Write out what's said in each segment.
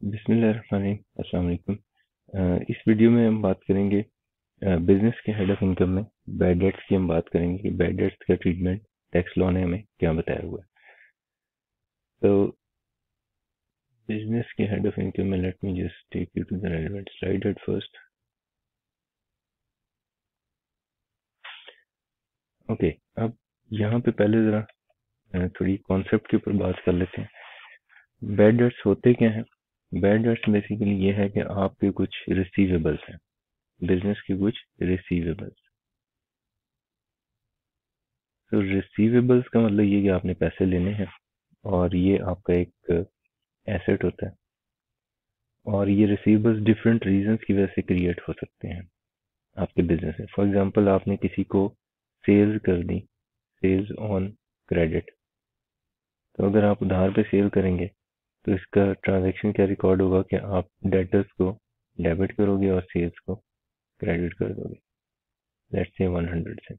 बिस्मिल्लाहिर्रहमानिर्रहीम। अस्सलाम वालेकुम। इस वीडियो में हम बात करेंगे बिजनेस के हेड ऑफ इनकम में बैड डेट्स की हम बात करेंगे कि बैड डेट्स का ट्रीटमेंट टैक्स लॉ ने हमें क्या बताया हुआ है। तो बिजनेस के हेड ऑफ इनकम में let me just take you to the relevant slide at first. Okay, अब यहाँ पे पहले ज़रा थोड़ी कॉन्सेप्ट के ऊपर बात कर लेते हैं। बैड डेट्स होते क्या हैं? बैड डेट्स बेसिकली ये है कि आपके कुछ रिसीवेबल्स हैं, बिजनेस के कुछ रिसीवेबल्स। तो रिसीवेबल्स का मतलब ये कि आपने पैसे लेने हैं और ये आपका एक एसेट होता है, और ये रिसीवेबल्स डिफरेंट रीजंस की वजह से क्रिएट हो सकते हैं आपके बिजनेस में। फॉर एग्जांपल, आपने किसी को सेल्स कर दी, सेल्स ऑन क्रेडिट। तो अगर आप उधार पे सेल करेंगे तो इसका ट्रांजैक्शन क्या रिकॉर्ड होगा कि आप डेटर्स को डेबिट करोगे और सेल्स को क्रेडिट कर दोगे, लेट्स से 100 से।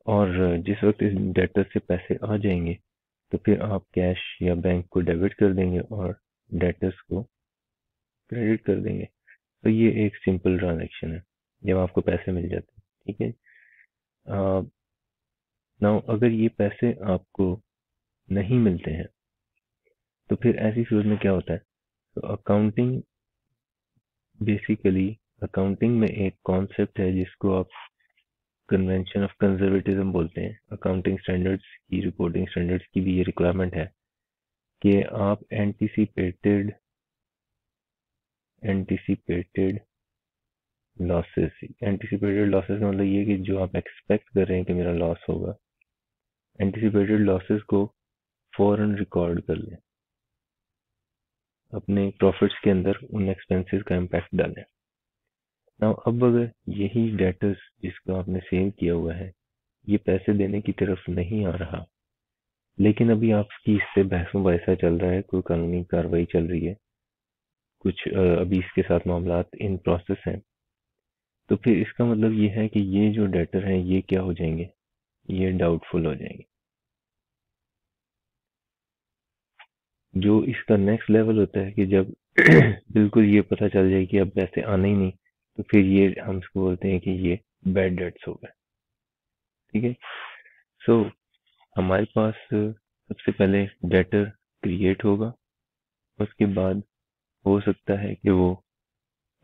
और जिस वक्त इस डेटर से पैसे आ जाएंगे तो फिर आप कैश या बैंक को डेबिट कर देंगे और डेटर्स को क्रेडिट कर देंगे। तो ये एक सिंपल ट्रांजैक्शन है जब आपको पैसे मिल जाते हैं, ठीक है। नाउ अगर ये पैसे आपको नहीं मिलते हैं तो फिर ऐसी सूरत में क्या होता है? तो अकाउंटिंग में एक कॉन्सेप्ट है जिसको आप कन्वेंशन ऑफ कंजर्वेटिज्म बोलते हैं। अकाउंटिंग स्टैंडर्ड्स की, रिपोर्टिंग स्टैंडर्ड्स की भी ये रिक्वायरमेंट है कि आप एंटीसिपेटेड लॉसेस का मतलब ये कि जो आप एक्सपेक्ट कर रहे हैं कि मेरा लॉस होगा, एंटीसिपेटेड लॉसेस को फौरन रिकॉर्ड कर लें, अपने प्रॉफिट्स के अंदर उन एक्सपेंसेस का इम्पैक्ट डालें। नाउ अब अगर यही डेटर्स जिसको आपने सेव किया हुआ है ये पैसे देने की तरफ नहीं आ रहा, लेकिन अभी आपकी इससे बहस मुबाहिसा चल रहा है, कोई कानूनी कार्रवाई चल रही है, कुछ अभी इसके साथ मामलात इन प्रोसेस हैं, तो फिर इसका मतलब ये है कि ये जो डेटर हैं ये क्या हो जाएंगे? ये डाउटफुल हो जाएंगे। जो इसका नेक्स्ट लेवल होता है कि जब बिल्कुल ये पता चल जाए कि अब पैसे आने ही नहीं, तो फिर ये हम इसको बोलते हैं कि ये बैड डेट्स हो गए, ठीक है। सो हमारे पास सबसे पहले डेटर क्रिएट होगा, उसके बाद हो सकता है कि वो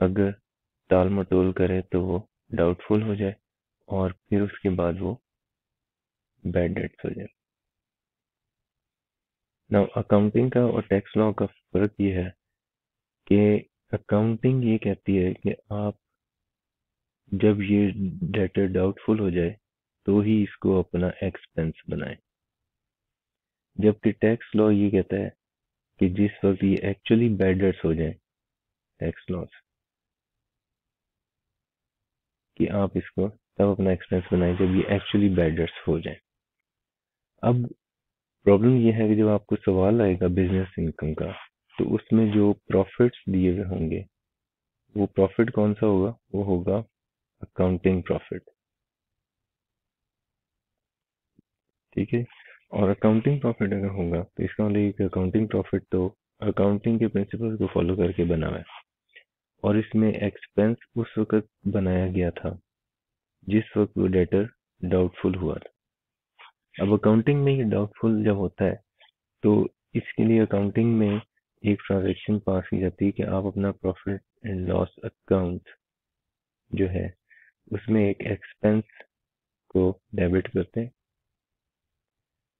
अगर टाल मटोल करे तो वो डाउटफुल हो जाए, और फिर उसके बाद वो बैड डेट्स हो जाए। ना अकाउंटिंग का और टैक्स लॉ का फर्क ये है कि अकाउंटिंग ये कहती है कि आप जब ये डेटर डाउटफुल हो जाए तो ही इसको अपना एक्सपेंस बनाएं, जबकि टैक्स लॉ ये कहता है कि जिस वक्त ये एक्चुअली बैड डेट्स हो जाए टैक्स लॉस, कि आप इसको तब अपना एक्सपेंस बनाएं जब ये एक्चुअली बैड डेट्स हो जाए। अब प्रॉब्लम ये है कि जब आपको सवाल आएगा बिजनेस इनकम का, तो उसमें जो प्रॉफिट्स दिए हुए होंगे वो प्रॉफिट कौन सा होगा? वो होगा अकाउंटिंग प्रॉफिट, ठीक है। और अकाउंटिंग प्रॉफिट अगर होगा तो इसका मतलब ये कि अकाउंटिंग प्रॉफिट तो अकाउंटिंग के प्रिंसिपल्स को फॉलो करके बना हुआ है, और इसमें एक्सपेंस उस वक्त बनाया गया था जिस वक्त वो डेटर डाउटफुल हुआ था। अब अकाउंटिंग में ये डाउटफुल जब होता है तो इसके लिए अकाउंटिंग में एक ट्रांजेक्शन पास की जाती है कि आप अपना प्रॉफिट एंड लॉस अकाउंट जो है उसमें एक एक्सपेंस को डेबिट करते हैं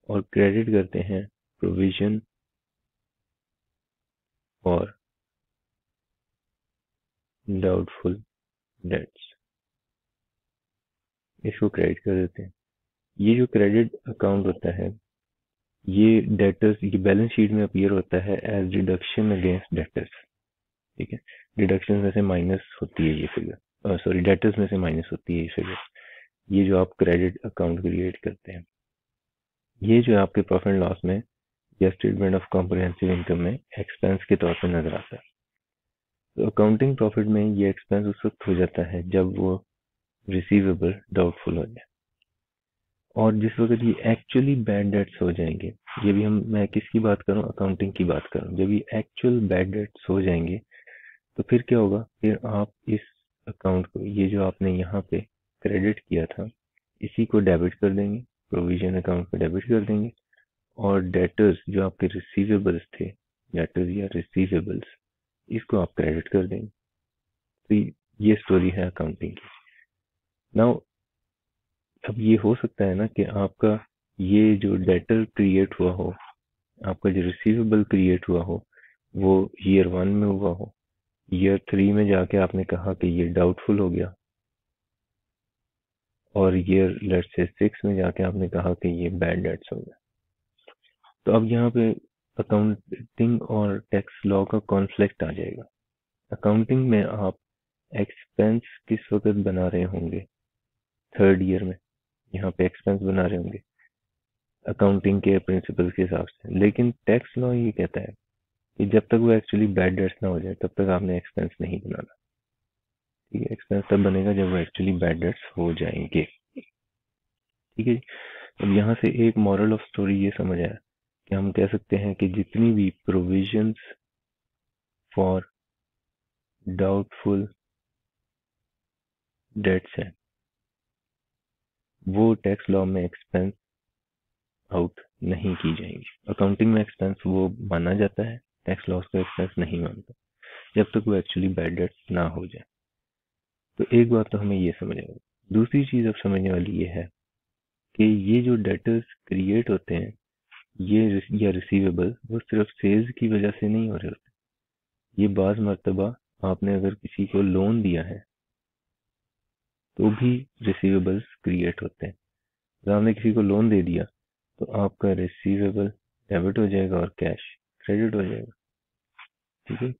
और क्रेडिट करते हैं प्रोविजन और डाउटफुल डेट्स, इसको क्रेडिट कर देते हैं। ये जो क्रेडिट अकाउंट होता है ये डेटर्स की बैलेंस शीट में अपीयर होता है एज डिडक्शन अगेंस्ट डेटर्स, ठीक है। डिडक्शन में से माइनस होती है ये फिगर, सॉरी डेटर्स में से माइनस होती है ये फिगर, ये जो आप क्रेडिट अकाउंट क्रिएट करते हैं ये जो आपके प्रॉफिट एंड लॉस में या स्टेटमेंट ऑफ कॉम्प्रिहेंसिव इनकम में एक्सपेंस के तौर पर नजर आता है। तो अकाउंटिंग प्रॉफिट में ये एक्सपेंस उस वक्त हो जाता है जब वो रिसीवेबल डाउटफुल हो जाए, और जिस वक्त ये एक्चुअली बैड डेट्स हो जाएंगे ये भी मैं किसकी बात कर रहा हूँ, अकाउंटिंग की बात कर रहा हूँ। जब ये एक्चुअल बैड डेट्स हो जाएंगे तो फिर क्या होगा, फिर आप इस अकाउंट को, ये जो आपने यहाँ पे क्रेडिट किया था, इसी को डेबिट कर देंगे, प्रोविजन अकाउंट पे डेबिट कर देंगे, और डेटर्स जो आपके रिसीवेबल्स थे, डेटर्स या रिसीवेबल्स, इसको आप क्रेडिट कर देंगे। तो ये स्टोरी है अकाउंटिंग की। नाउ अब ये हो सकता है ना कि आपका ये जो डेटर क्रिएट हुआ हो, आपका जो रिसीवेबल क्रिएट हुआ हो, वो ईयर 1 में हुआ हो, ईयर 3 में जाके आपने कहा कि ये डाउटफुल हो गया, और ईयर लेट्स से 6 में जाके आपने कहा कि ये बैड डेट्स हो गया। तो अब यहाँ पे अकाउंटिंग और टैक्स लॉ का कॉन्फ्लिक्ट आ जाएगा। अकाउंटिंग में आप एक्सपेंस किस वक्त बना रहे होंगे, 3rd ईयर में यहाँ पे एक्सपेंस बना रहे होंगे अकाउंटिंग के प्रिंसिपल के हिसाब से। लेकिन टैक्स लॉ ये कहता है कि जब तक वो एक्चुअली बैड डेट्स ना हो जाए तब तक आपने एक्सपेंस नहीं बनाना। ठीक है, एक्सपेंस तब बनेगा जब वो एक्चुअली बैड डेट्स हो जाएंगे। ठीक है। अब यहाँ से एक मॉरल ऑफ स्टोरी ये समझ आया कि हम कह सकते हैं कि जितनी भी प्रोविजंस फॉर डाउटफुल डेट्स हैं, वो टैक्स लॉ में एक्सपेंस आउट नहीं की जाएंगी। अकाउंटिंग में एक्सपेंस वो माना जाता है, टैक्स लॉस का एक्सपेंस नहीं मानता जब तक वो एक्चुअली बैड डेट्स ना हो जाए। तो एक बात तो हमें ये समझ आई। दूसरी चीज अब समझने वाली ये है कि ये जो डेटर्स क्रिएट होते हैं, ये या रिसीवेबल, वो सिर्फ सेल्स की वजह से नहीं हो रहे होते। ये बाज मर्तबा आपने अगर किसी को लोन दिया है तो भी रिसीवेबल्स क्रिएट होते हैं। अगर आपने किसी को लोन दे दिया तो आपका रिसीवेबल डेबिट हो जाएगा और कैश क्रेडिट हो जाएगा। ठीक है।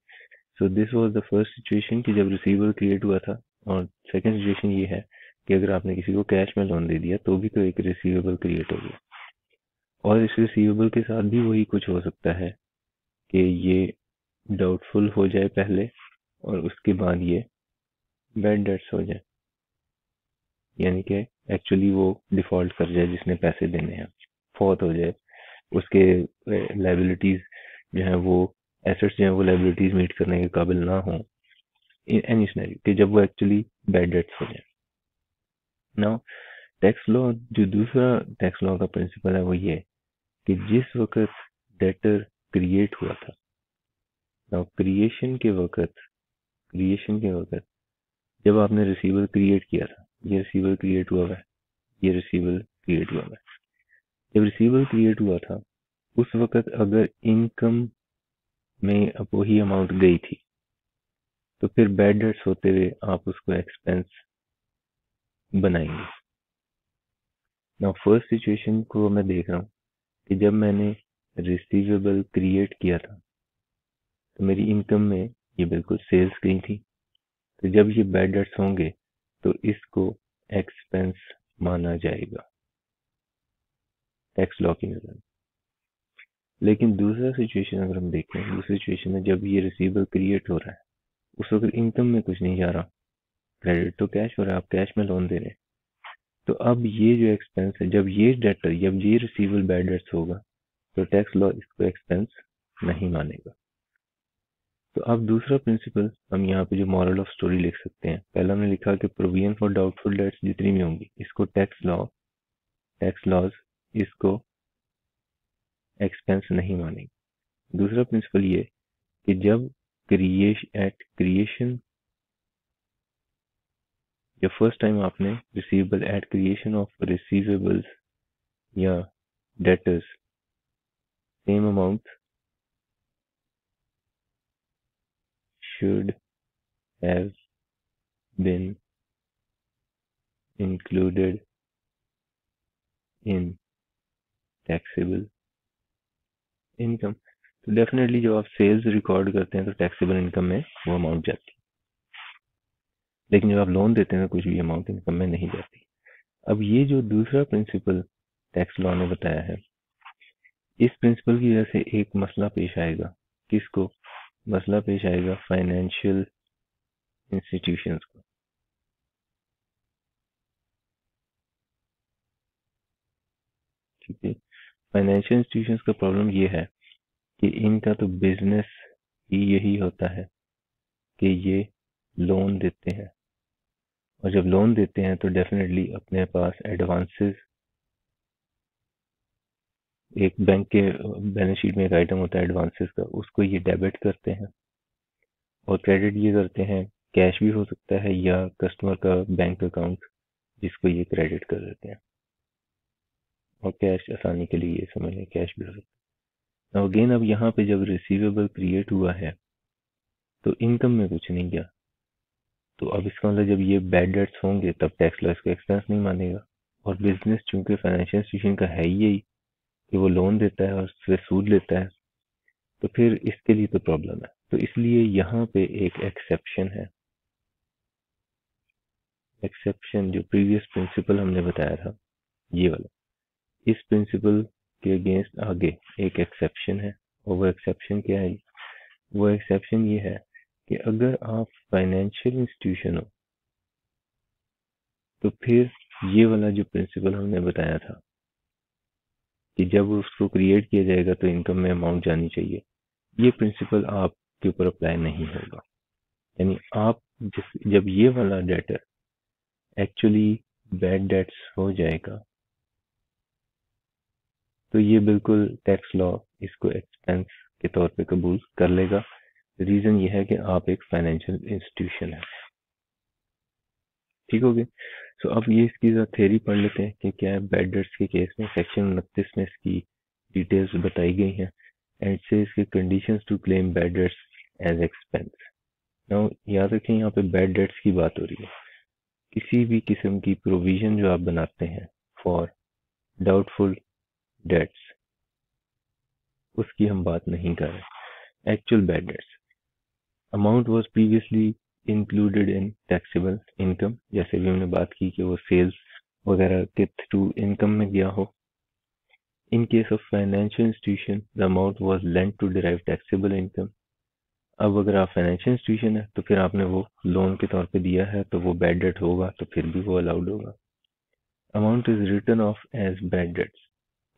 So this was the first situation कि जब रिसीवेबल क्रिएट हुआ था, और सेकंड सिचुएशन ये है कि अगर आपने किसी को कैश में लोन दे दिया तो भी तो एक रिसीवेबल क्रिएट हो गया। और इस रिसीवेबल के साथ भी वही कुछ हो सकता है कि ये डाउटफुल हो जाए पहले, और उसके बाद ये बैड डेट्स हो जाए, यानी कि एक्चुअली वो डिफॉल्ट कर जाए जिसने पैसे देने हैं, फौत हो जाए, उसके लाइबिलिटीज जो है वो, एसेट्स जो है वो लाइबिलिटीज मीट करने के काबिल ना हो, इन एनी सिनेरियो कि जब वो एक्चुअली बैड डेट्स हो जाए। नाउ टैक्स लॉ, जो दूसरा टैक्स लॉ का प्रिंसिपल है वो ये कि जिस वक्त डेटर क्रिएट हुआ था, नाउ क्रिएशन के वक्त जब आपने रिसीवर क्रिएट किया था, ये रिसीवर क्रिएट हुआ है, ये रिसीवर क्रिएट हुआ है, जब रिसीवर क्रिएट हुआ था उस वक्त अगर इनकम में अब वही अमाउंट गई थी तो फिर बैड डेट्स होते हुए आप उसको एक्सपेंस बनाएंगे। नाउ फर्स्ट सिचुएशन को मैं देख रहा हूँ कि जब मैंने रिसीवेबल क्रिएट किया था तो मेरी इनकम में ये बिल्कुल सेल्स गई थी, तो जब ये बैड डेट्स होंगे तो इसको एक्सपेंस माना जाएगा टैक्स लॉ की नजर में। लेकिन दूसरा सिचुएशन अगर हम देखें, दूसरी सिचुएशन में जब ये रिसीवेबल क्रिएट हो रहा है उस वक्त इनकम में कुछ नहीं जा रहा, क्रेडिट तो कैश हो रहा है, आप कैश में लोन दे रहे हैं। तो अब ये जो एक्सपेंस है, जब ये डेटर, जब ये रिसीवेबल बैड डेट्स होगा तो टैक्स लॉ इसको एक्सपेंस नहीं मानेगा। तो अब दूसरा प्रिंसिपल हम यहाँ पे जो मॉरल ऑफ स्टोरी लिख सकते हैं, पहला हमने लिखा कि प्रोविजन फॉर डाउटफुल डेट्स जितनी भी होंगी इसको टैक्स लॉज इसको एक्सपेंस नहीं मानेगी। दूसरा प्रिंसिपल ये कि जब क्रिएशन या फर्स्ट टाइम आपने receivable at creation of receivables या debtors, same amount should have been included in taxable income। तो डेफिनेटली जब आप सेल्स रिकॉर्ड करते हैं तो टैक्सेबल इनकम में वो अमाउंट जाती है, लेकिन जब आप लोन देते हैं तो कुछ भी अमाउंट इनकम में नहीं जाती। अब ये जो दूसरा प्रिंसिपल टैक्स लॉ ने बताया है, इस प्रिंसिपल की वजह से एक मसला पेश आएगा। किसको मसला पेश आएगा? फाइनेंशियल इंस्टीट्यूशंस को। ठीक है, फाइनेंशियल इंस्टीट्यूशंस का प्रॉब्लम ये है कि इनका तो बिजनेस ही यही होता है कि ये लोन देते हैं, और जब लोन देते हैं तो डेफिनेटली अपने पास एडवांसेस, एक बैंक के बैलेंस शीट में एक आइटम होता है एडवांसेस का, उसको ये डेबिट करते हैं। और क्रेडिट ये करते हैं, कैश भी हो सकता है या कस्टमर का बैंक अकाउंट, जिसको ये क्रेडिट कर देते हैं। और कैश आसानी के लिए ये समझ लें कैश भी हो सकता है। अगेन अब यहाँ पे जब रिसीवेबल क्रिएट हुआ है तो इनकम में कुछ नहीं गया, तो अब इसका मतलब जब ये बैड डेट्स होंगे तब टैक्स लॉ इसको एक्सपेंस नहीं मानेगा। और बिजनेस चूंकि फाइनेंशियल इंस्टीट्यूशन का है ही यही कि वो लोन देता है और फिर सूद लेता है, तो फिर इसके लिए तो प्रॉब्लम है। तो इसलिए यहाँ पे एक एक्सेप्शन है। एक्सेप्शन जो प्रीवियस प्रिंसिपल हमने बताया था ये वाला, इस प्रिंसिपल के अगेंस्ट आगे एक एक्सेप्शन है। और वो एक्सेप्शन क्या है? वो एक्सेप्शन ये है कि अगर आप फाइनेंशियल इंस्टीट्यूशन हो तो फिर ये वाला जो प्रिंसिपल हमने बताया था कि जब उसको क्रिएट किया जाएगा तो इनकम में अमाउंट जानी चाहिए, ये प्रिंसिपल आपके ऊपर अप्लाई नहीं होगा। यानी आप जब ये वाला डेटर एक्चुअली बैड डेट्स हो जाएगा तो ये बिल्कुल टैक्स लॉ इसको एक्सपेंस के तौर पे कबूल कर लेगा। रीजन ये है कि आप एक फाइनेंशियल इंस्टीट्यूशन है। ठीक हो गया। सो अब ये इसकी थ्योरी पढ़ लेते हैं कि क्या है बैड डेट्स के केस में। सेक्शन 29 में इसकी डिटेल्स बताई गई हैं एंड से इसके conditions to claim bad debts as expense. Now याद रखें यहाँ पे बैड डेट्स की बात हो रही है। किसी भी किस्म की प्रोविजन जो आप बनाते हैं फॉर डाउटफुल डेट्स, उसकी हम बात नहीं कर रहे। Actual bad debts amount was previously included in taxable income, जैसे भी हमने बात की कि वो सेल्स वगैरह के थ्रू इनकम में गया हो। In case of financial institution the amount was lent to derive taxable income. अब अगर आप फाइनेंशियल इंस्टीट्यूशन है तो फिर आपने वो लोन के तौर पे दिया है तो वो बैड डेट होगा, तो फिर भी वो अलाउड होगा। Amount is written off as bad debts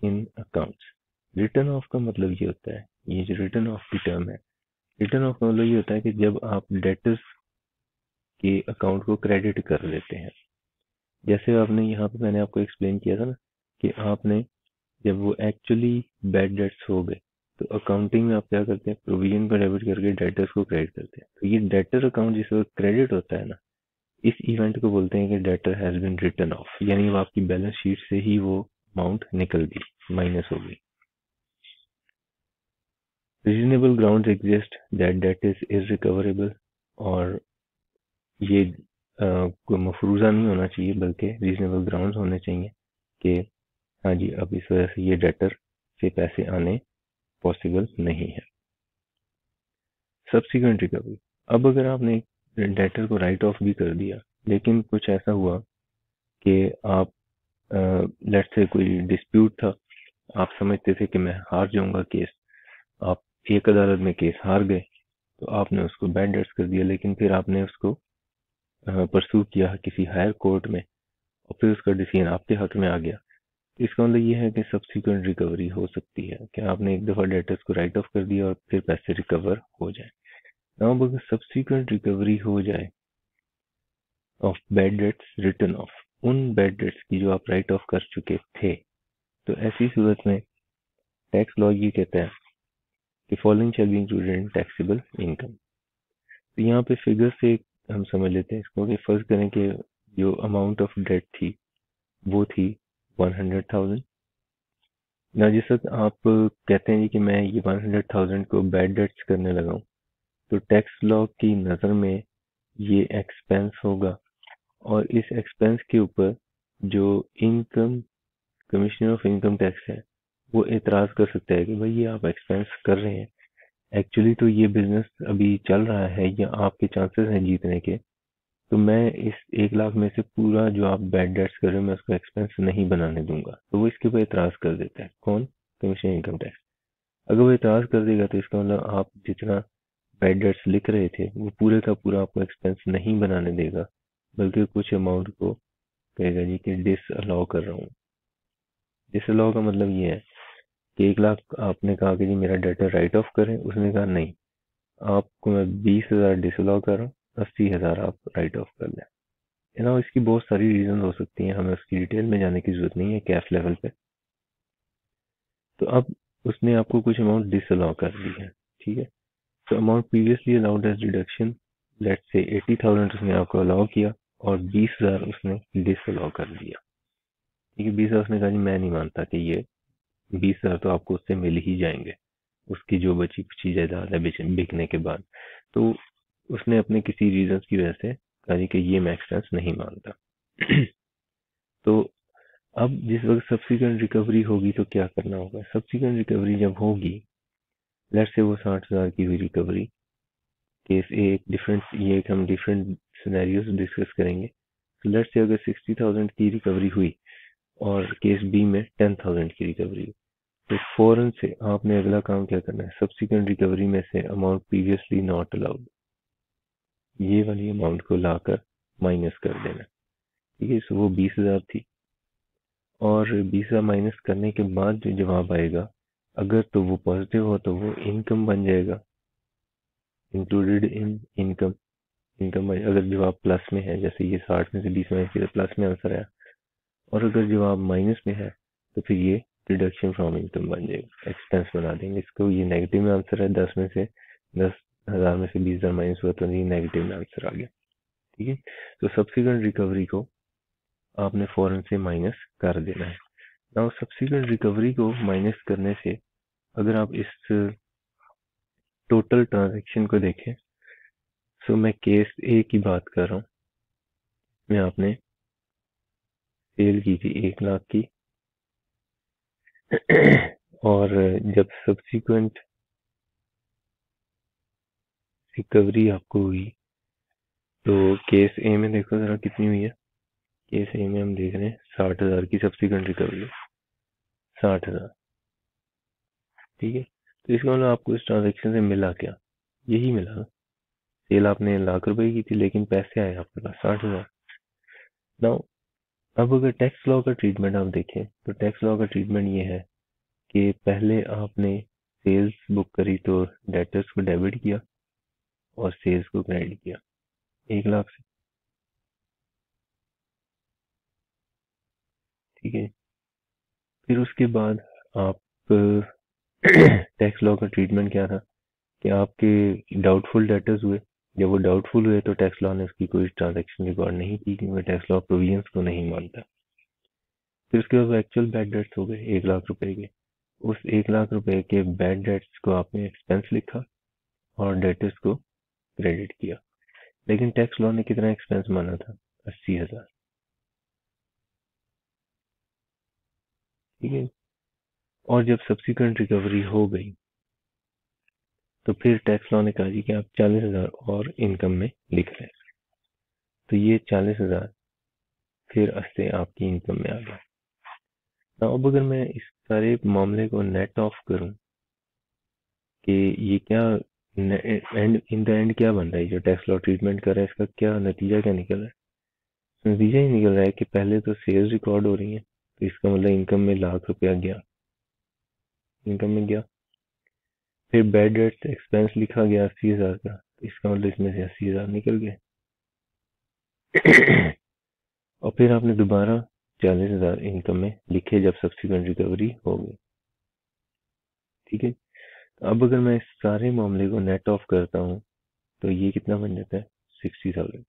in accounts. Written off का मतलब ये होता है, ये जो रिटर्न ऑफ की टर्म है, रिटर्न ऑफ का मतलब ये होता है कि जब आप डेटर्स के अकाउंट को क्रेडिट कर लेते हैं। जैसे आपने यहाँ पे मैंने आपको एक्सप्लेन किया था ना कि आपने जब वो एक्चुअली बैड डेट्स हो गए तो अकाउंटिंग में आप क्या करते हैं, प्रोविजन को डेबिट करके डेटर्स को क्रेडिट करते हैं। तो ये डेटर अकाउंट जिस वक्त क्रेडिट होता है ना, इस इवेंट को बोलते हैं कि debtor has been written off, यानी वो आपकी बैलेंस शीट से ही वो अमाउंट निकल गई, माइनस हो गई। Reasonable ground exist that debt is irrecoverable, और ये कोई मफरूजा नहीं होना चाहिए बल्कि रीजनेबल ग्राउंड होने चाहिए कि हाँ जी अब इस वजह से ये डेटर से पैसे आने पॉसिबल नहीं है। सब्सिक्वेंट रिकवरी, अब अगर आपने डेटर को राइट ऑफ भी कर दिया लेकिन कुछ ऐसा हुआ कि आप लेट्स से कोई डिस्प्यूट था, आप समझते थे कि मैं हार जाऊंगा केस, आप एक अदालत में केस हार गए तो आपने उसको बैड डेट्स कर दिया, लेकिन फिर आपने उसको परसू किया किसी हायर कोर्ट में और फिर उसका डिसीजन आपके हक में आ गया। तो इसका मतलब ये है कि सब्सिक्वेंट रिकवरी हो सकती है कि आपने एक दफा डेटर्स को राइट ऑफ कर दिया और फिर पैसे रिकवर हो जाए। अब अगर सब्सिक्वेंट रिकवरी हो जाए of bad debts return of, उन बैड डेट्स की जो आप राइट ऑफ कर चुके थे, तो ऐसी सूरत में टैक्स लॉ ये कहता है कि following shall be included in taxable income. तो यहाँ पे फिगर से हम समझ लेते हैं इसको कि फर्ज करें कि जो अमाउंट ऑफ डेट थी वो थी 100,000। ना जिस वक्त आप कहते हैं कि मैं ये 100,000 को बैड डेट्स करने लगा हूँ, तो टैक्स लॉ की नज़र में ये एक्सपेंस होगा, और इस एक्सपेंस के ऊपर जो income commissioner of income tax है वो एतराज कर सकता है कि भाई ये आप एक्सपेंस कर रहे हैं, एक्चुअली तो ये बिजनेस अभी चल रहा है या आपके चांसेस हैं जीतने के, तो मैं इस 1 लाख में से पूरा जो आप बैड डेट्स कर रहे हो मैं उसको एक्सपेंस नहीं बनाने दूंगा। तो वो इसके ऊपर एतराज कर देता है। कौन? Commissioner income tax. अगर वो एतराज कर देगा तो इसका मतलब आप जितना बैड डेट्स लिख रहे थे वो पूरे का पूरा आपको एक्सपेंस नहीं बनाने देगा, बल्कि कुछ अमाउंट को कहेगा जी कि डिस अलाउ कर रहा हूँ। डिस अलाउ का मतलब ये है कि 1 लाख आपने कहा कि जी मेरा डेटर राइट ऑफ करें, उसने कहा नहीं, आपको मैं 20,000 डिसअलाउ कर रहा हूँ, 80,000 आप राइट ऑफ कर लें। ना इसकी बहुत सारी रीजन हो सकती हैं, हमें उसकी डिटेल में जाने की जरूरत नहीं है कैफ लेवल पे। तो अब उसने आपको कुछ अमाउंट डिसअलाउ कर दी है, ठीक है। तो amount previously allowed as deduction, let's say 80,000 उसने आपको अलाउ किया और 20,000 उसने डिसअलाउ कर दिया, ठीक है। 20,000 उसने कहा जी मैं नहीं मानता कि ये 20,000 तो आपको उससे मिल ही जाएंगे, उसकी जो बची कुची जायदाद है बिकने के बाद। तो उसने अपने किसी रीजन की वजह से कहा जी कि ये मैं एक्सपेंस नहीं मानता। तो अब जिस वक्त सब्सिक्वेंट रिकवरी होगी तो क्या करना होगा? सब्सिक्वेंट रिकवरी जब होगी, लेट्स से वो 60,000 की हुई रिकवरी, केस ए एक डिफरेंट, ये एक हम डिफरेंट सिनेरियोस डिस्कस करेंगे। तो लेट्स से अगर 60,000 की रिकवरी हुई और केस बी में 10,000 की रिकवरी हुई, तो फौरन से आपने अगला काम क्या करना है? सब्सिक्वेंट रिकवरी में से अमाउंट प्रीवियसली नॉट अलाउड, ये वाली अमाउंट को लाकर माइनस कर देना, ठीक है। वो 20,000 थी और 20,000 माइनस करने के बाद जो जवाब आएगा, अगर तो वो पॉजिटिव हो तो वो इनकम बन जाएगा, इंक्लूडेड इन इनकम। इनकम अगर जवाब प्लस में है, जैसे ये 60 में से 20 माइनस किया प्लस में आंसर आया, और अगर जवाब माइनस में है तो फिर ये डिडक्शन फ्रॉम इनकम बन जाएगा, एक्सपेंस बना देंगे इसको। ये नेगेटिव में आंसर है, 10 में से 10,000 में से 20,000 माइनस हुआ तो ये नेगेटिव में आंसर आ गया, ठीक है। तो सब्सिक्वेंट रिकवरी को आपने फौरन से माइनस कर देना है। नाउ सब्सिक्वेंट रिकवरी को माइनस करने से अगर आप इस टोटल ट्रांजैक्शन को देखें, तो मैं केस ए की बात कर रहा हूँ, मैं आपने सेल की थी 1 लाख की और जब सब्सिक्वेंट रिकवरी आपको हुई तो केस ए में देखो जरा कितनी हुई है। केस ए में हम देख रहे हैं 60,000 की सब्सिक्वेंट रिकवरी, 60,000, ठीक है। तो इसका मतलब आपको इस ट्रांजेक्शन से मिला क्या? यही मिला ना, सेल आपने ₹1,00,000 की थी लेकिन पैसे आए आपके पास 60,000। नाउ अब अगर टैक्स लॉ का ट्रीटमेंट आप देखें तो टैक्स लॉ का ट्रीटमेंट ये है कि पहले आपने सेल्स बुक करी तो डेटर्स को डेबिट किया और सेल्स को क्रेडिट किया 1 लाख से, ठीक है। फिर उसके बाद आप टैक्स लॉ का ट्रीटमेंट क्या था कि आपके डाउटफुल डेटर्स हुए, जब वो डाउटफुल हुए तो टैक्स लॉ ने उसकी कोई ट्रांजैक्शन रिकॉर्ड नहीं की क्योंकि टैक्स लॉ प्रोविजंस को नहीं मानता। फिर उसके बाद एक्चुअल बैड डेट्स हो गए 1 लाख रुपए के, उस 1 लाख रुपए के बैड डेट्स को आपने एक्सपेंस लिखा और डेटर्स को क्रेडिट किया, लेकिन टैक्स लॉ ने कितना एक्सपेंस माना था? 80,000, ठीक है। और जब सब्सिक्वेंट रिकवरी हो गई तो फिर टैक्स लॉ ने कहा जी कि आप 40,000 और इनकम में लिख रहे हैं, तो ये 40,000 फिर से आपकी इनकम में आ गया। अब अगर मैं इस सारे मामले को नेट ऑफ करूं कि ये क्या एंड इन द एंड क्या बन रहा है, जो टैक्स लॉ ट्रीटमेंट कर रहा है इसका क्या नतीजा क्या निकल रहा है? नतीजा ही निकल रहा है कि पहले तो सेल्स रिकॉर्ड हो रही है, तो इसका मतलब इनकम में ₹1,00,000 गया, इनकम में गया। फिर बैड डेट्स एक्सपेंस लिखा गया 80,000 का, तो इसका मतलब इसमें से 80,000 निकल गए। और फिर आपने दोबारा 40,000 इनकम में लिखे जब सब्सिक्वेंट रिकवरी हो गई, ठीक है। अब अगर मैं इस सारे मामले को नेट ऑफ करता हूँ तो ये कितना बन जाता है? 60,000,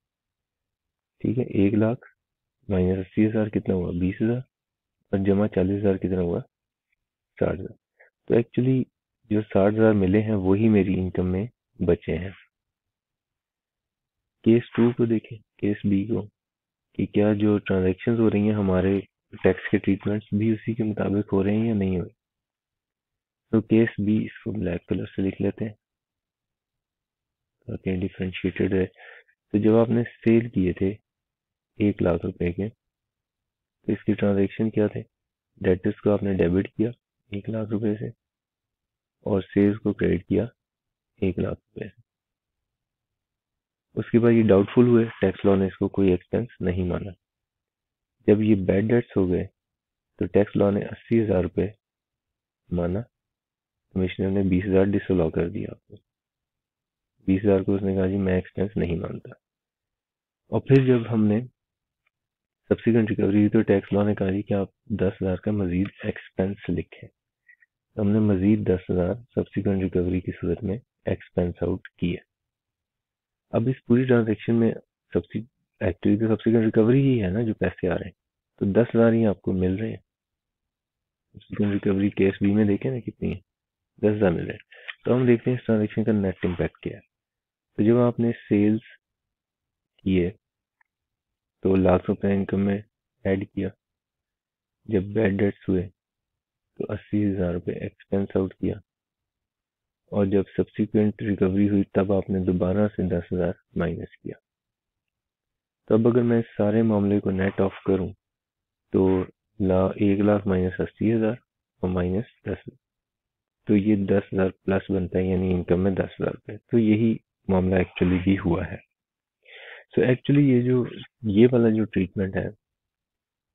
ठीक है। 1 लाख माइनस 80,000 कितना हुआ? 20,000, और जमा 40,000 कितना हुआ? 60,000। तो एक्चुअली जो 60,000 मिले हैं वही मेरी इनकम में बचे हैं। केस 2 को देखें, केस बी को, कि क्या जो ट्रांजेक्शन हो रही हैं हमारे टैक्स के ट्रीटमेंट्स भी उसी के मुताबिक हो रहे हैं या नहीं हो रहे। तो केस बी, इसको ब्लैक कलर से लिख लेते हैं ताकि डिफ्रेंशिएटेड है। तो जब आपने सेल किए थे 1 लाख रुपए के, तो इसकी ट्रांजेक्शन क्या थे? डेटर्स को आपने डेबिट किया 1 लाख रुपए से और सेल्स को क्रेडिट किया 1 लाख रुपए से। उसके बाद ये डाउटफुल हुए, टैक्स लॉ ने इसको कोई एक्सपेंस नहीं माना। जब ये बैड डेट्स हो गए तो टैक्स लॉ ने 80,000 रुपए माना, कमिश्नर ने 20,000 डिसअलाउ कर दिया आपको। 20,000 को उसने कहा जी मैं एक्सपेंस नहीं मानता। और फिर जब हमने सब्सिक्वेंट रिकवरी हुई तो टैक्स लॉ ने कहा जी कि आप 10,000 का मजीद एक्सपेंस लिखें। तो हमने मजीद 10,000 सब्सिक्वेंट रिकवरी की सूरत में एक्सपेंस आउट किए। अब इस पूरी ट्रांजेक्शन में एक्चुअली तो सब्सिक्वेंट रिकवरी ही है ना जो पैसे आ रहे हैं, तो 10,000 ही आपको मिल रहे हैं। सब्सिक्वेंट रिकवरी केस बी में देखें ना कितनी है, 10,000 मिल रहे हैं। तो हम देखते हैं इस ट्रांजेक्शन का नेट इम्पैक्ट क्या है। तो जब आपने सेल्स किए तो लाख रुपए इनकम में ऐड किया, जब बैड डेट्स हुए तो 80,000 रुपये एक्सपेंस आउट किया, और जब सब्सिक्वेंट रिकवरी हुई तब आपने दोबारा से 10,000 माइनस किया। तो अब अगर मैं इस सारे मामले को नेट ऑफ करूं तो 1,00,000 माइनस 80,000 और माइनस 10, तो ये 10,000 प्लस बनता है, यानी इनकम में 10,000 रुपये। तो यही मामला एक्चुअली भी हुआ है। सो एक्चुअली ये वाला जो ट्रीटमेंट है,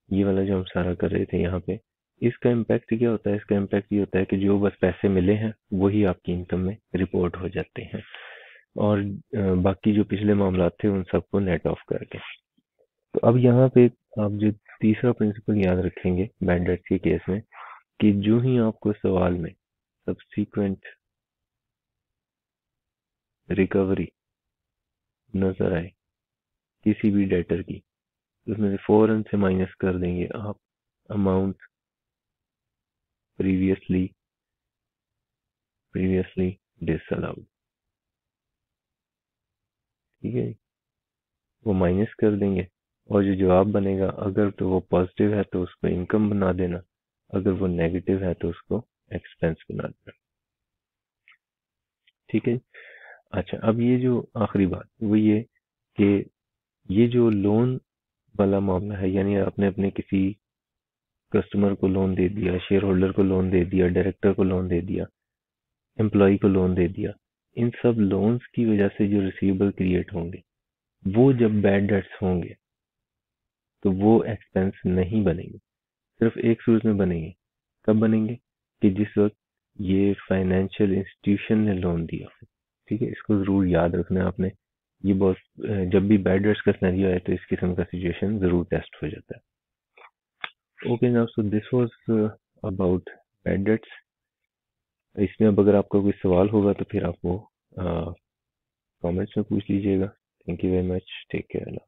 ये वाला जो हम सारा कर रहे थे यहाँ पे, इसका इम्पैक्ट क्या होता है? इसका इम्पैक्ट ये होता है कि जो बस पैसे मिले हैं वही आपकी इनकम में रिपोर्ट हो जाते हैं, और बाकी जो पिछले मामला थे उन सबको नेट ऑफ करके। तो अब यहाँ पे आप जो तीसरा प्रिंसिपल याद रखेंगे बैड डेट के केस में, कि जो ही आपको सवाल में सब्सीक्वेंट रिकवरी नजर आए किसी भी डेटर की, तो उसमें से फौरन से माइनस कर देंगे आप अमाउंट प्रीवियसली डिसअलाउड। ठीक है, वो माइनस कर देंगे, और जो जवाब बनेगा अगर तो वो पॉजिटिव है तो उसको इनकम बना देना, अगर वो नेगेटिव है तो उसको एक्सपेंस बना देना। ठीक है। अच्छा, अब ये जो आखिरी बात वो ये कि ये जो लोन वाला मामला है, यानी आपने अपने किसी कस्टमर को लोन दे दिया, शेयर होल्डर को लोन दे दिया, डायरेक्टर को लोन दे दिया, एम्प्लॉय को लोन दे दिया, इन सब लोन्स की वजह से जो रिसीवेबल क्रिएट होंगे वो जब बैड डेट्स होंगे तो वो एक्सपेंस नहीं बनेंगे। सिर्फ एक सूरत में बनेंगे। कब बनेंगे? कि जिस वक्त ये फाइनेंशियल इंस्टीट्यूशन ने लोन दिया। ठीक है, इसको जरूर याद रखना है आपने। ये बहुत जब भी बैड डेट्स का सिनेरियो है तो इस किस्म का सिचुएशन जरूर टेस्ट हो जाता है। Okay now, so this was about bad debts. इसमें अब अगर आपका कोई सवाल होगा तो फिर आप वो कमेंट्स में पूछ लीजिएगा। Thank you very much, take care.